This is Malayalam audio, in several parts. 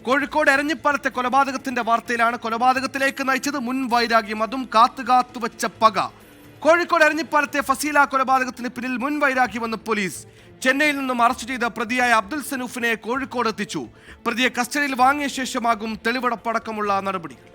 കോഴിക്കോട് എരഞ്ഞിപ്പാലത്തെ കൊലപാതകത്തിന്റെ വാർത്തയിലാണ്. കൊലപാതകത്തിലേക്ക് നയിച്ചത് മുൻ വൈരാഗ്യം, അതും കാത്തുവച്ച പക. കോഴിക്കോട് എരഞ്ഞിപ്പാലത്തെ ഫസീല കൊലപാതകത്തിന് പിന്നിൽ മുൻ വൈരാഗ്യമെന്ന് പോലീസ്. ചെന്നൈയിൽ നിന്നും അറസ്റ്റ് ചെയ്ത പ്രതിയായ അബ്ദുൽ സനൂഫിനെ കോഴിക്കോട് എത്തിച്ചു. പ്രതിയെ കസ്റ്റഡിയിൽ വാങ്ങിയ ശേഷമാകും തെളിവെടുപ്പടക്കമുള്ള നടപടികൾ.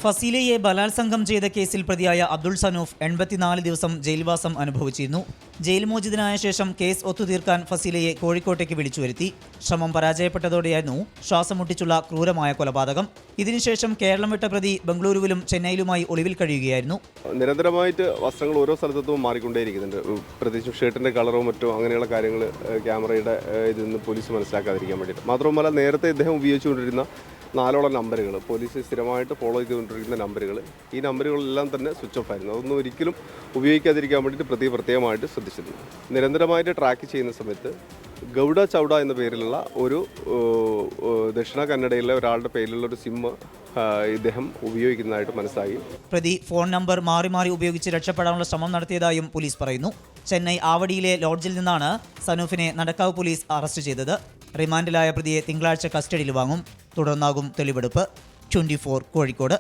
ഫസീലയെ ബലാത്സംഗം ചെയ്ത കേസിൽ പ്രതിയായ അബ്ദുൾ സനൂഫ് 84 ദിവസം ജയിൽവാസം അനുഭവിച്ചിരുന്നു. ജയിൽ മോചിതനായ ശേഷം കേസ് ഒത്തുതീർക്കാൻ ഫസീലയെ കോഴിക്കോട്ടേക്ക് വിളിച്ചു വരുത്തി. ശ്രമം പരാജയപ്പെട്ടതോടെയായിരുന്നു ശ്വാസം മുട്ടിച്ചുള്ള ക്രൂരമായ കൊലപാതകം. ഇതിനുശേഷം കേരളം വിട്ട പ്രതി ബംഗളൂരുവിലും ചെന്നൈയിലുമായി ഒളിവിൽ കഴിയുകയായിരുന്നു. നിരന്തരമായിട്ട് വസ്ത്രങ്ങൾ ഓരോ സ്ഥലത്തും മാറിക്കൊണ്ടേയിരിക്കുന്നുണ്ട്. പ്രത്യേകിച്ചും ഷർട്ടിൻ്റെ കളറോ മറ്റോ അങ്ങനെയുള്ള കാര്യങ്ങൾ ക്യാമറയുടെ ഇതിൽ നിന്ന് പോലീസ് മനസ്സിലാക്കാതിരിക്കാൻ വേണ്ടിയിട്ട്. മാത്രമല്ല, നേരത്തെ ഇദ്ദേഹം ഉപയോഗിച്ചുകൊണ്ടിരുന്ന 4 നമ്പറുകൾ, പോലീസ് സ്ഥിരമായിട്ട് ഫോളോ ചെയ്തുകൊണ്ടിരിക്കുന്ന നമ്പറുകൾ, ഈ നമ്പറുകളെല്ലാം തന്നെ സ്വിച്ച് ഓഫ് ആയിരുന്നു. അതൊന്നും ഒരിക്കലും ഉപയോഗിക്കാതിരിക്കാൻ വേണ്ടിയിട്ട് പ്രത്യേകമായിട്ട് ശ്രദ്ധിച്ചിരുന്നു. നിരന്തരമായിട്ട് ട്രാക്ക് ചെയ്യുന്ന സമയത്ത് ഗൗഡ ചൗഡ എന്ന പേരിലുള്ള ഒരു ദക്ഷിണ കന്നഡയിലെ ഒരാളുടെ പേരിലുള്ള ഒരു സിം ഇദ്ദേഹം ഉപയോഗിക്കുന്നതായിട്ട് മനസ്സിലായി. പ്രതി ഫോൺ നമ്പർ മാറി മാറി ഉപയോഗിച്ച് രക്ഷപ്പെടാനുള്ള ശ്രമം നടത്തിയതായും പോലീസ് പറയുന്നു. ചെന്നൈ ആവടിയിലെ ലോഡ്ജിൽ നിന്നാണ് സനൂഫിനെ നടക്കാവ് പോലീസ് അറസ്റ്റ് ചെയ്തത്. റിമാൻഡിലായ പ്രതിയെ തിങ്കളാഴ്ച കസ്റ്റഡിയിൽ വാങ്ങും. തുടർന്നാകും തെളിവെടുപ്പ്. 24 കോഴിക്കോട്.